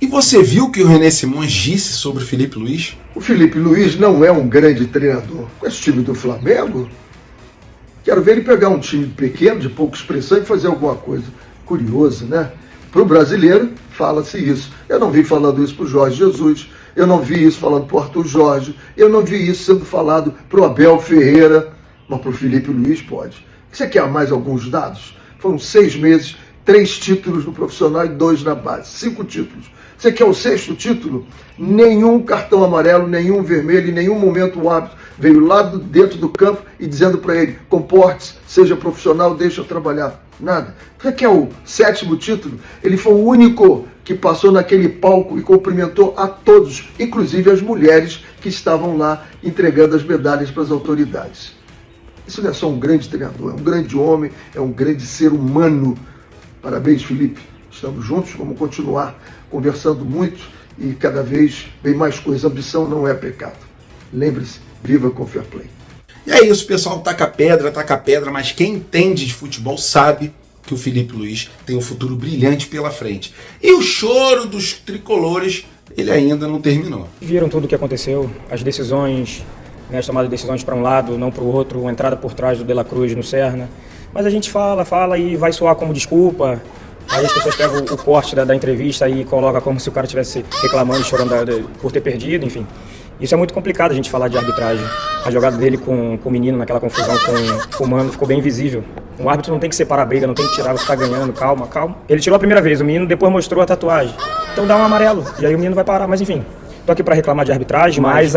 E você viu o que o René Simões disse sobre o Filipe Luís? O Filipe Luís não é um grande treinador. Com esse time do Flamengo, quero ver ele pegar um time pequeno, de pouca expressão, e fazer alguma coisa. Curioso, né? Para o brasileiro, fala-se isso. Eu não vi falando isso para o Jorge Jesus, eu não vi isso falando para o Arthur Jorge, eu não vi isso sendo falado para o Abel Ferreira, mas para o Filipe Luís pode. Você quer mais alguns dados? Foram 6 meses, 3 títulos no profissional e 2 na base. 5 títulos. Você quer o 6º título? Nenhum cartão amarelo, nenhum vermelho, em nenhum momento o árbitro veio lá dentro do campo e dizendo para ele: comporte-se, seja profissional, deixa eu trabalhar. Nada. Você quer o 7º título? Ele foi o único que passou naquele palco e cumprimentou a todos, inclusive as mulheres que estavam lá entregando as medalhas para as autoridades. Isso não é só um grande treinador, é um grande homem, é um grande ser humano. Parabéns, Felipe. Estamos juntos, vamos continuar conversando muito e cada vez bem mais coisa. Ambição não é pecado. Lembre-se, viva com fair play. E é isso, pessoal. Taca pedra, mas quem entende de futebol sabe que o Filipe Luís tem um futuro brilhante pela frente. E o choro dos tricolores, ele ainda não terminou. Viram tudo o que aconteceu, as decisões, né, as tomadas de decisões para um lado, não para o outro, a entrada por trás do De La Cruz no Serna. Mas a gente fala e vai soar como desculpa. Aí as pessoas pegam o corte da entrevista e colocam como se o cara estivesse reclamando e chorando por ter perdido, enfim. Isso é muito complicado a gente falar de arbitragem. A jogada dele com o menino, naquela confusão com o Mano, ficou bem visível. O árbitro não tem que separar a briga, não tem que tirar, você tá ganhando, calma. Ele tirou a primeira vez, o menino depois mostrou a tatuagem. Então dá um amarelo, e aí o menino vai parar, mas enfim. Tô aqui para reclamar de arbitragem, mas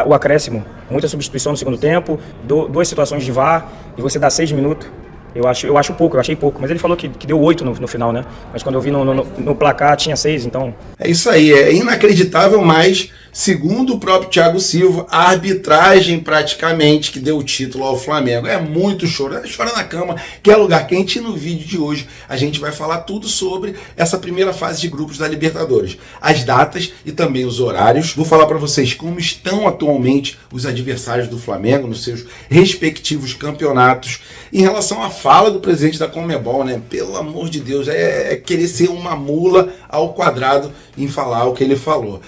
o acréscimo, muita substituição no segundo tempo, 2 situações de VAR, e você dá 6 minutos. Eu achei pouco, mas ele falou que deu 8 no final, né? Mas quando eu vi no placar tinha 6, então... É isso aí, é inacreditável, mas, segundo o próprio Thiago Silva, a arbitragem praticamente que deu o título ao Flamengo. É muito choro, chora na cama, que é lugar quente. E no vídeo de hoje a gente vai falar tudo sobre essa primeira fase de grupos da Libertadores. As datas e também os horários. Vou falar para vocês como estão atualmente os adversários do Flamengo nos seus respectivos campeonatos. Em relação à fala do presidente da Conmebol, né? Pelo amor de Deus, é querer ser uma mula ao quadrado em falar o que ele falou.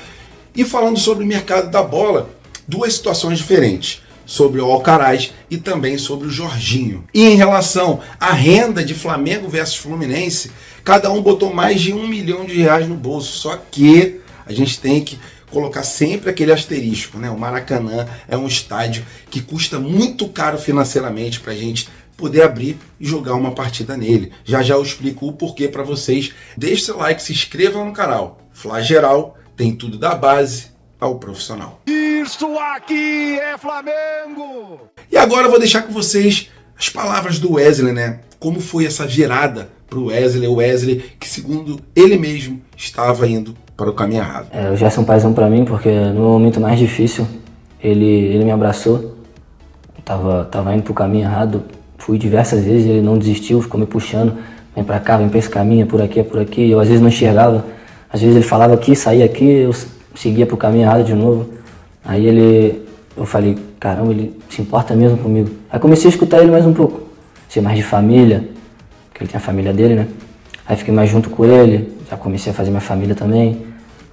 E falando sobre o mercado da bola, 2 situações diferentes, sobre o Alcaraz e também sobre o Jorginho. E em relação à renda de Flamengo versus Fluminense, cada um botou mais de R$1 milhão no bolso, só que a gente tem que colocar sempre aquele asterisco, né? O Maracanã é um estádio que custa muito caro financeiramente para a gente poder abrir e jogar uma partida nele. Já eu explico o porquê para vocês. Deixe seu like, se inscreva no canal. Fla Geral tem tudo da base ao profissional. Isso aqui é Flamengo! E agora eu vou deixar com vocês as palavras do Wesley, né? Como foi essa virada para o Wesley que, segundo ele mesmo, estava indo para o caminho errado. O Gerson é um paizão para mim, porque no momento mais difícil ele me abraçou. Tava indo para o caminho errado. Fui diversas vezes, ele não desistiu, ficou me puxando, vem pra cá, vem pra esse caminho, é por aqui. Eu às vezes não enxergava, às vezes ele falava aqui, saía aqui, eu seguia pro caminho errado de novo. Aí eu falei, caramba, ele se importa mesmo comigo. Aí comecei a escutar ele mais um pouco, ser mais de família, porque ele tem a família dele, né? Aí fiquei mais junto com ele, já comecei a fazer minha família também.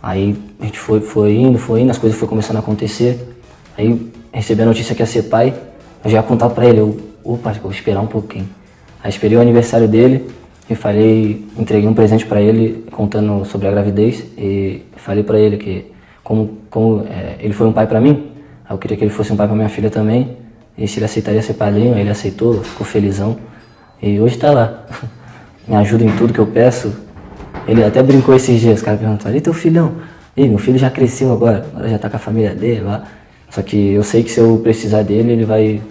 Aí a gente foi indo, as coisas foram começando a acontecer. Aí recebi a notícia que ia ser pai, eu já ia contar pra ele, opa, vou esperar um pouquinho. Aí esperei o aniversário dele e entreguei um presente para ele contando sobre a gravidez e falei para ele que como ele foi um pai para mim, eu queria que ele fosse um pai para minha filha também, e se ele aceitaria ser padrinho, ele aceitou, ficou felizão e hoje tá lá, me ajuda em tudo que eu peço. Ele até brincou esses dias, os caras perguntaram, e teu filhão? E meu filho já cresceu agora já tá com a família dele lá, só que eu sei que se eu precisar dele, ele vai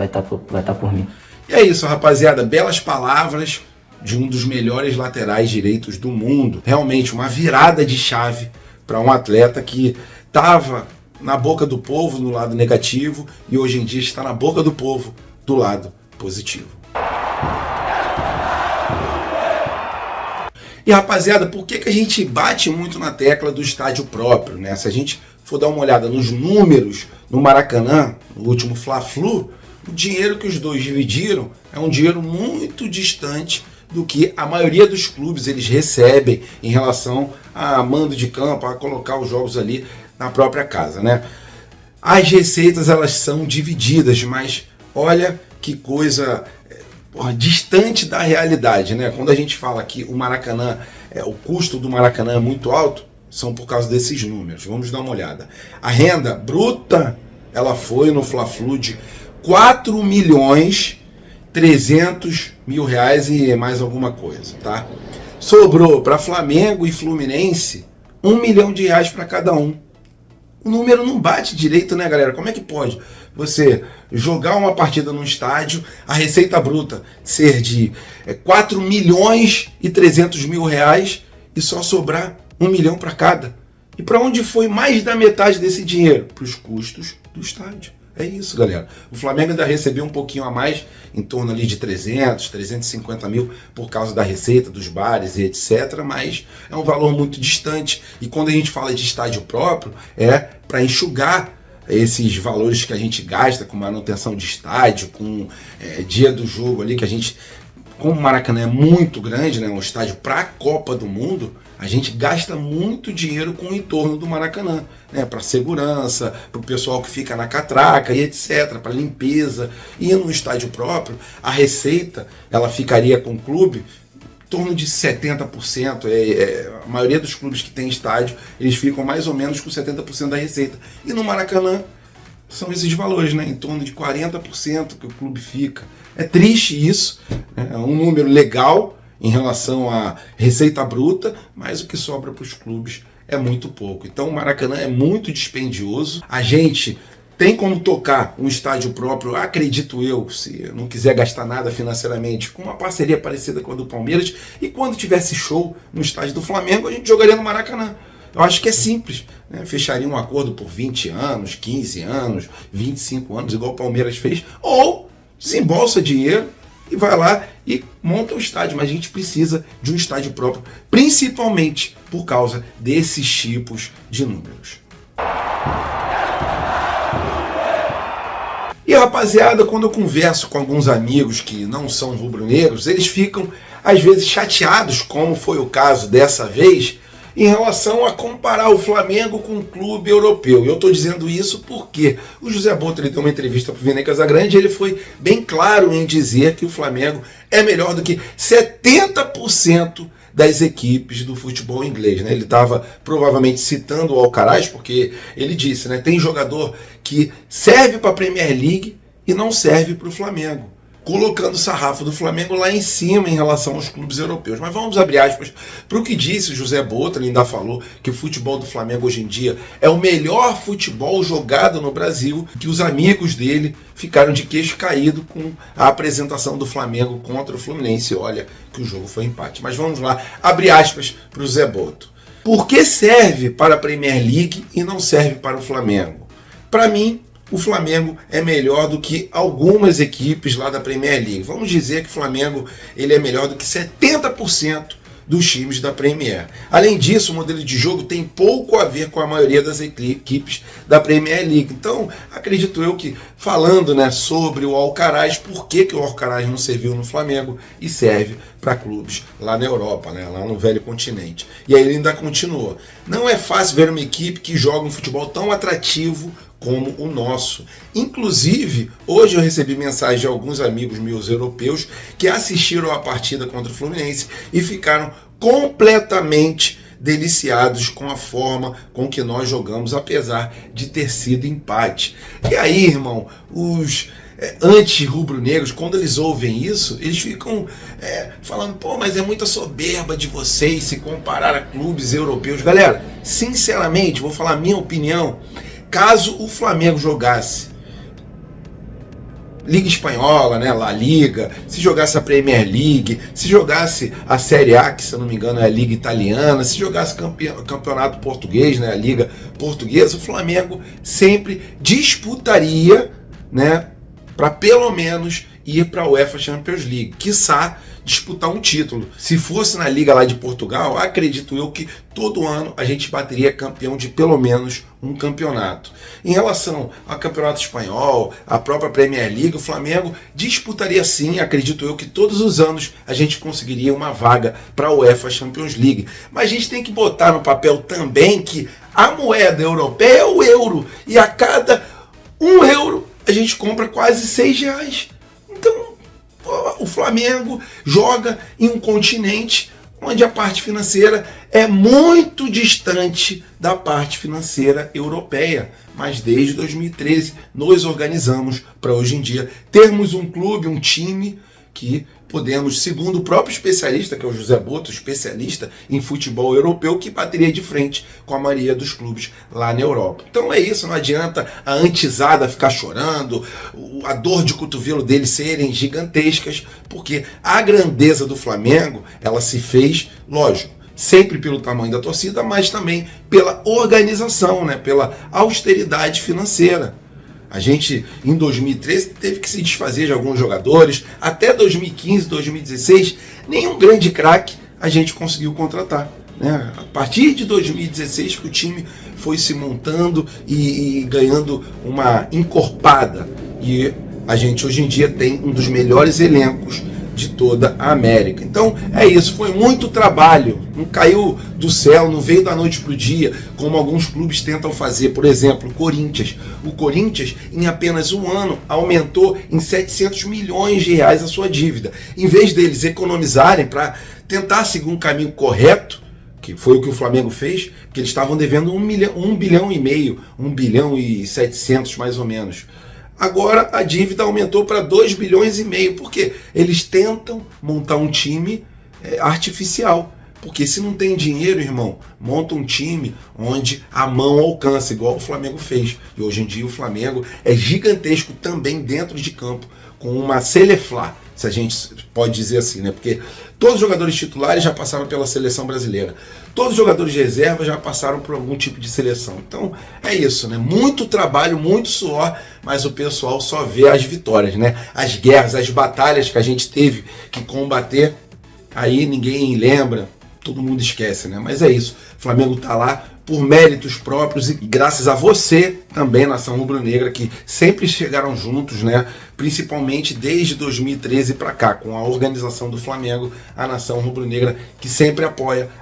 estar por mim. E é isso, rapaziada. Belas palavras de um dos melhores laterais direitos do mundo. Realmente uma virada de chave para um atleta que estava na boca do povo no lado negativo e hoje em dia está na boca do povo do lado positivo. E rapaziada, por que a gente bate muito na tecla do estádio próprio, né? Se a gente for dar uma olhada nos números no Maracanã, no último Fla-Flu, o dinheiro que os dois dividiram é um dinheiro muito distante do que a maioria dos clubes eles recebem em relação a mando de campo, a colocar os jogos ali na própria casa, né? As receitas elas são divididas, mas olha que coisa distante da realidade, né? Quando a gente fala que o Maracanã, o custo do Maracanã é muito alto, são por causa desses números. Vamos dar uma olhada. A renda bruta, ela foi no Fla-Flu de 4.300.000 reais e mais alguma coisa, tá? Sobrou para Flamengo e Fluminense R$1 milhão para cada um. O número não bate direito, né, galera? Como é que pode você jogar uma partida num estádio, a receita bruta ser de 4.300.000 reais e só sobrar R$1 milhão para cada? E para onde foi mais da metade desse dinheiro? Para os custos do estádio. É isso, galera. O Flamengo ainda recebeu um pouquinho a mais, em torno ali de 350 mil por causa da receita dos bares e etc. Mas é um valor muito distante. E quando a gente fala de estádio próprio, é para enxugar esses valores que a gente gasta com manutenção de estádio, com dia do jogo ali, que a gente, como o Maracanã é muito grande, né, um estádio para a Copa do Mundo, a gente gasta muito dinheiro com o entorno do Maracanã, né, para segurança, para o pessoal que fica na catraca e etc, para limpeza. E no estádio próprio, a receita ela ficaria com o clube em torno de 70%. A maioria dos clubes que tem estádio, eles ficam mais ou menos com 70% da receita. E no Maracanã são esses valores, né, em torno de 40% que o clube fica. É triste isso, né, é um número legal em relação à receita bruta, mas o que sobra para os clubes é muito pouco. Então o Maracanã é muito dispendioso. A gente tem como tocar um estádio próprio, acredito eu, se não quiser gastar nada financeiramente, com uma parceria parecida com a do Palmeiras, e quando tivesse show no estádio do Flamengo, a gente jogaria no Maracanã. Eu acho que é simples, né? Fecharia um acordo por 20 anos, 15 anos, 25 anos, igual o Palmeiras fez, ou desembolsa dinheiro e vai lá e monta o estádio. Mas a gente precisa de um estádio próprio, principalmente por causa desses tipos de números. E rapaziada, quando eu converso com alguns amigos que não são rubro-negros, eles ficam às vezes chateados, como foi o caso dessa vez, em relação a comparar o Flamengo com um clube europeu. E eu estou dizendo isso porque o José Boto ele deu uma entrevista para o Vini Casagrande e ele foi bem claro em dizer que o Flamengo é melhor do que 70% das equipes do futebol inglês, né? Ele estava provavelmente citando o Alcaraz, porque ele disse, né, tem jogador que serve para a Premier League e não serve para o Flamengo, colocando o sarrafo do Flamengo lá em cima em relação aos clubes europeus. Mas vamos abrir aspas para o que disse o José Boto. Ele ainda falou que o futebol do Flamengo hoje em dia é o melhor futebol jogado no Brasil, que os amigos dele ficaram de queixo caído com a apresentação do Flamengo contra o Fluminense. Olha que o jogo foi empate. Mas vamos lá, abre aspas para o José Boto. Por que serve para a Premier League e não serve para o Flamengo? Para mim, o Flamengo é melhor do que algumas equipes lá da Premier League. Vamos dizer que o Flamengo ele é melhor do que 70% dos times da Premier. Além disso, o modelo de jogo tem pouco a ver com a maioria das equipes da Premier League. Então, acredito eu que, falando, né, sobre o Alcaraz, por que o Alcaraz não serviu no Flamengo e serve para clubes lá na Europa, né, lá no velho continente. E aí ele ainda continua. Não é fácil ver uma equipe que joga um futebol tão atrativo como o nosso. Inclusive, hoje eu recebi mensagem de alguns amigos meus europeus que assistiram a partida contra o Fluminense e ficaram completamente deliciados com a forma com que nós jogamos, apesar de ter sido empate. E aí, irmão, os anti-rubro-negros, quando eles ouvem isso, eles ficam falando, pô, mas é muita soberba de vocês se comparar a clubes europeus. Galera, sinceramente, vou falar a minha opinião. Caso o Flamengo jogasse Liga Espanhola, né, La Liga, se jogasse a Premier League, se jogasse a Série A, que se eu não me engano é a Liga Italiana, se jogasse Campeonato Português, né, a Liga Portuguesa, o Flamengo sempre disputaria, né, para pelo menos ir para a UEFA Champions League, quiçá disputar um título. Se fosse na Liga lá de Portugal, acredito eu que todo ano a gente bateria campeão de pelo menos um campeonato. Em relação ao Campeonato Espanhol, a própria Premier League, o Flamengo disputaria sim, acredito eu que todos os anos a gente conseguiria uma vaga para a UEFA Champions League. Mas a gente tem que botar no papel também que a moeda europeia é o euro, e a cada €1 a gente compra quase R$6. Então, o Flamengo joga em um continente onde a parte financeira é muito distante da parte financeira europeia. Mas desde 2013 nos organizamos para hoje em dia termos um clube, um time que podemos, segundo o próprio especialista, que é o José Boto, especialista em futebol europeu, que bateria de frente com a maioria dos clubes lá na Europa. Então é isso, não adianta a antizada ficar chorando, a dor de cotovelo deles serem gigantescas, porque a grandeza do Flamengo, ela se fez, lógico, sempre pelo tamanho da torcida, mas também pela organização, né, pela austeridade financeira. A gente, em 2013, teve que se desfazer de alguns jogadores. Até 2015, 2016, nenhum grande craque a gente conseguiu contratar, né? A partir de 2016 que o time foi se montando e ganhando uma encorpada. E a gente hoje em dia tem um dos melhores elencos de toda a América. Então é isso, foi muito trabalho, não caiu do céu, não veio da noite para o dia, como alguns clubes tentam fazer. Por exemplo, o Corinthians. O Corinthians, em apenas um ano, aumentou em R$700 milhões a sua dívida. Em vez deles economizarem para tentar seguir um caminho correto, que foi o que o Flamengo fez, porque eles estavam devendo 1,5 bilhão, 1,7 bilhão mais ou menos. Agora a dívida aumentou para 2,5 bilhões, porque eles tentam montar um time artificial. Porque se não tem dinheiro, irmão, monta um time onde a mão alcança, igual o Flamengo fez. E hoje em dia o Flamengo é gigantesco também dentro de campo, com uma Seleflá, se a gente pode dizer assim, né? Porque todos os jogadores titulares já passaram pela seleção brasileira. Todos os jogadores de reserva já passaram por algum tipo de seleção. Então é isso, né? Muito trabalho, muito suor, mas o pessoal só vê as vitórias, né? As guerras, as batalhas que a gente teve que combater, aí ninguém lembra, todo mundo esquece, né? Mas é isso, o Flamengo tá lá por méritos próprios e graças a você também, nação rubro-negra, que sempre chegaram juntos, né? Principalmente desde 2013 para cá, com a organização do Flamengo, a nação rubro-negra que sempre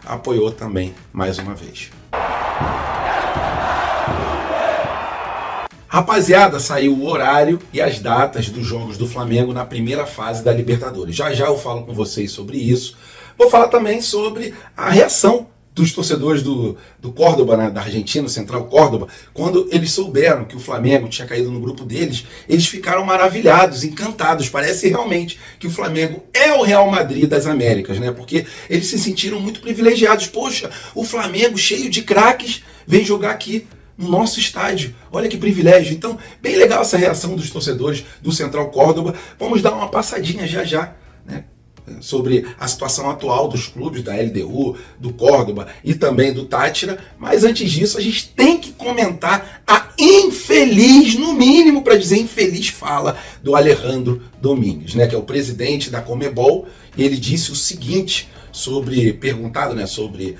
apoiou também, mais uma vez. Rapaziada, saiu o horário e as datas dos jogos do Flamengo na primeira fase da Libertadores. Já já eu falo com vocês sobre isso. Vou falar também sobre a reação dos torcedores do Córdoba, né, da Argentina, Central Córdoba, quando eles souberam que o Flamengo tinha caído no grupo deles, eles ficaram maravilhados, encantados. Parece realmente que o Flamengo é o Real Madrid das Américas, né? Porque eles se sentiram muito privilegiados. Poxa, o Flamengo, cheio de craques, vem jogar aqui no nosso estádio. Olha que privilégio. Então, bem legal essa reação dos torcedores do Central Córdoba. Vamos dar uma passadinha já já, né, sobre a situação atual dos clubes da LDU, do Córdoba e também do Táchira, mas antes disso a gente tem que comentar a infeliz, no mínimo para dizer infeliz, fala do Alejandro Domingues, né, que é o presidente da Conmebol. E ele disse o seguinte, perguntado, né, sobre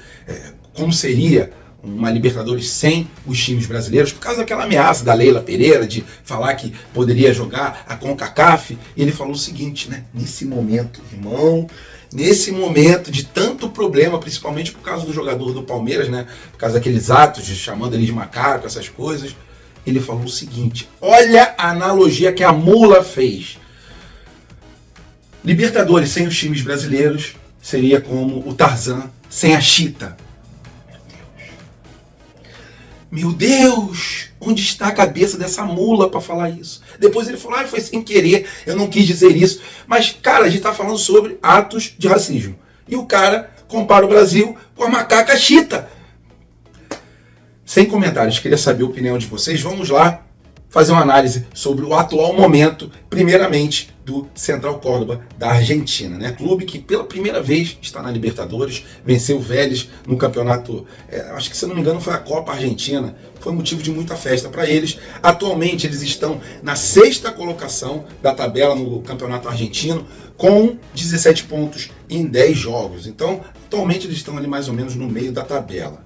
como seria uma Libertadores sem os times brasileiros, por causa daquela ameaça da Leila Pereira de falar que poderia jogar a CONCACAF. E ele falou o seguinte, né? Nesse momento, irmão, nesse momento de tanto problema, principalmente por causa do jogador do Palmeiras, né? Por causa daqueles atos de chamando ele de macaco, essas coisas. Ele falou o seguinte, olha a analogia que a Mula fez. Libertadores sem os times brasileiros seria como o Tarzan sem a Cheetah. Meu Deus, onde está a cabeça dessa mula para falar isso? Depois ele falou, foi sem querer, eu não quis dizer isso. Mas, cara, a gente está falando sobre atos de racismo. E o cara compara o Brasil com a macaca Cheetah. Sem comentários, queria saber a opinião de vocês. Vamos lá fazer uma análise sobre o atual momento, primeiramente, do Central Córdoba da Argentina, né? Clube que pela primeira vez está na Libertadores, venceu o Vélez no campeonato, acho que se não me engano foi a Copa Argentina, foi motivo de muita festa para eles. Atualmente eles estão na 6ª colocação da tabela no campeonato argentino, com 17 pontos em 10 jogos. Então, atualmente eles estão ali mais ou menos no meio da tabela.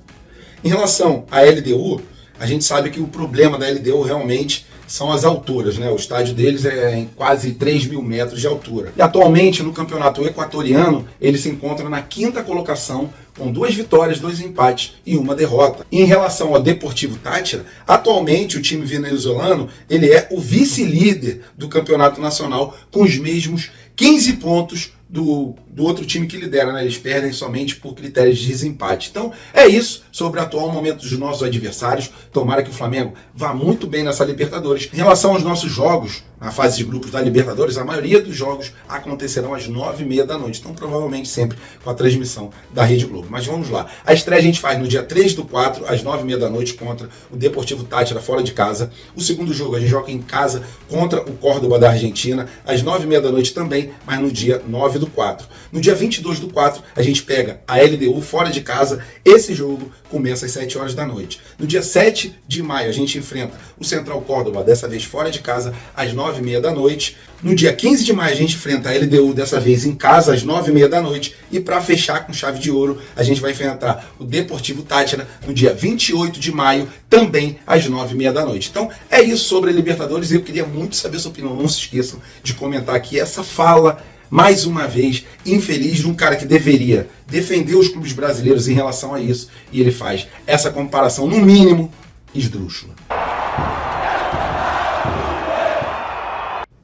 Em relação à LDU, a gente sabe que o problema da LDU realmente são as alturas, né? O estádio deles é em quase 3.000 metros de altura. E atualmente no campeonato equatoriano ele se encontra na 5ª colocação com 2 vitórias, 2 empates e 1 derrota. E em relação ao Deportivo Táchira, atualmente o time venezuelano ele é o vice-líder do campeonato nacional com os mesmos 15 pontos do outro time que lidera, né? Eles perdem somente por critérios de desempate. Então é isso sobre o atual momento dos nossos adversários. Tomara que o Flamengo vá muito bem nessa Libertadores. Em relação aos nossos jogos, na fase de grupos da Libertadores, a maioria dos jogos acontecerão às 9h30 da noite. Então provavelmente sempre com a transmissão da Rede Globo. Mas vamos lá. A estreia a gente faz no dia 3/4, às 9h30 da noite, contra o Deportivo Táchira, fora de casa. O segundo jogo a gente joga em casa contra o Córdoba da Argentina, às 9h30 da noite também, mas no dia 9/4. No dia 22/4, a gente pega a LDU fora de casa. Esse jogo começa às 7 horas da noite. No dia 7 de maio, a gente enfrenta o Central Córdoba, dessa vez fora de casa, às 9h30 da noite. No dia 15 de maio, a gente enfrenta a LDU, dessa vez em casa, às 9h30 da noite. E para fechar com chave de ouro, a gente vai enfrentar o Deportivo Táchira no dia 28 de maio, também às 9h30 da noite. Então, é isso sobre a Libertadores. Eu queria muito saber sua opinião. Não se esqueçam de comentar aqui essa fala, mais uma vez, infeliz de um cara que deveria defender os clubes brasileiros em relação a isso. E ele faz essa comparação, no mínimo, esdrúxula.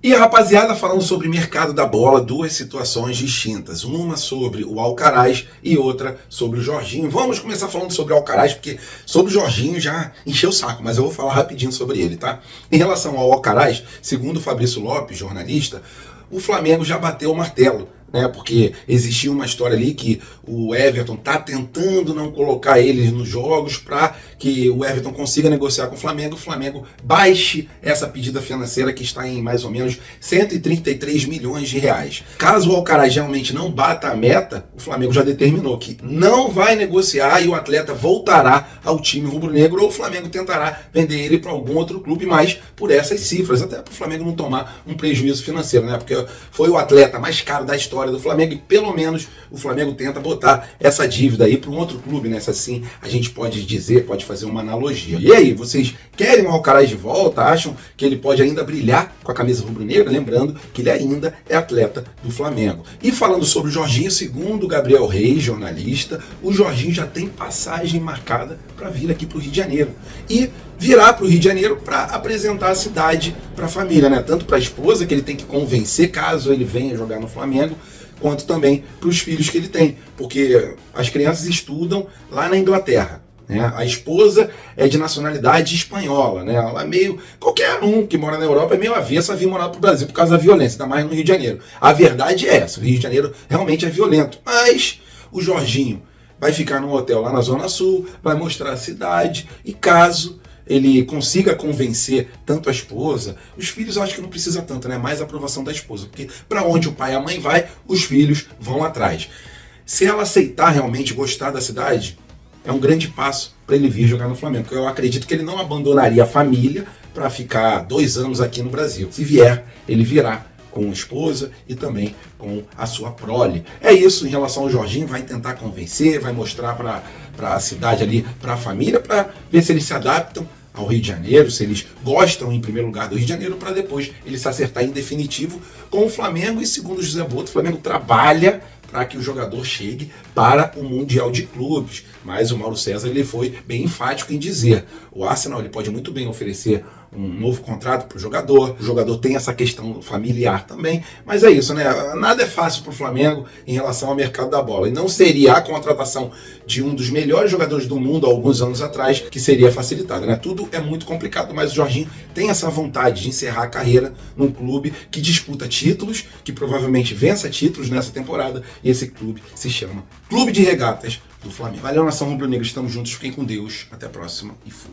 E rapaziada, falando sobre mercado da bola, 2 situações distintas. Uma sobre o Alcaraz e outra sobre o Jorginho. Vamos começar falando sobre o Alcaraz, porque sobre o Jorginho já encheu o saco, mas eu vou falar rapidinho sobre ele, tá? Em relação ao Alcaraz, segundo o Fabrício Lopes, jornalista, o Flamengo já bateu o martelo, né? Porque existia uma história ali que o Everton tá tentando não colocar eles nos jogos para que o Everton consiga negociar com o Flamengo baixe essa pedida financeira que está em mais ou menos 133 milhões de reais. Caso o Alcaraz realmente não bata a meta, o Flamengo já determinou que não vai negociar e o atleta voltará ao time rubro-negro, ou o Flamengo tentará vender ele para algum outro clube, mas por essas cifras, até para o Flamengo não tomar um prejuízo financeiro, né? Porque foi o atleta mais caro da história do Flamengo e pelo menos o Flamengo tenta botar essa dívida aí para um outro clube, né? Assim a gente pode dizer, pode fazer uma analogia. E aí, vocês querem o Alcaraz de volta? Acham que ele pode ainda brilhar com a camisa rubro-negra? Lembrando que ele ainda é atleta do Flamengo. E falando sobre o Jorginho, segundo o Gabriel Reis, jornalista, o Jorginho já tem passagem marcada para vir aqui para o Rio de Janeiro. E virá para o Rio de Janeiro para apresentar a cidade para a família, né? Tanto para a esposa, que ele tem que convencer caso ele venha jogar no Flamengo, quanto também para os filhos que ele tem, porque as crianças estudam lá na Inglaterra, né? A esposa é de nacionalidade espanhola, né? Ela é meio... Qualquer um que mora na Europa é meio avesso a vir morar para o Brasil por causa da violência, ainda mais no Rio de Janeiro. A verdade é essa, o Rio de Janeiro realmente é violento, mas o Jorginho vai ficar num hotel lá na Zona Sul, vai mostrar a cidade, e caso ele consiga convencer tanto a esposa, os filhos eu acho que não precisa tanto, né? Mais a aprovação da esposa, porque para onde o pai e a mãe vai, os filhos vão atrás. Se ela aceitar realmente gostar da cidade, é um grande passo para ele vir jogar no Flamengo, porque eu acredito que ele não abandonaria a família para ficar 2 anos aqui no Brasil. Se vier, ele virá com a esposa e também com a sua prole. É isso em relação ao Jorginho, vai tentar convencer, vai mostrar para a cidade ali, para a família, para ver se eles se adaptam ao Rio de Janeiro, se eles gostam em primeiro lugar do Rio de Janeiro, para depois ele se acertar em definitivo com o Flamengo. E segundo o José Boto, o Flamengo trabalha para que o jogador chegue para o Mundial de Clubes. Mas o Mauro César ele foi bem enfático em dizer: o Arsenal ele pode muito bem oferecer um novo contrato para o jogador tem essa questão familiar também, mas é isso, né? Nada é fácil para o Flamengo em relação ao mercado da bola, e não seria a contratação de um dos melhores jogadores do mundo há alguns anos atrás que seria facilitada, né? Tudo é muito complicado, mas o Jorginho tem essa vontade de encerrar a carreira num clube que disputa títulos, que provavelmente vença títulos nessa temporada, e esse clube se chama Clube de Regatas do Flamengo. Valeu, nação rubro-negra, estamos juntos, fiquem com Deus, até a próxima e fui.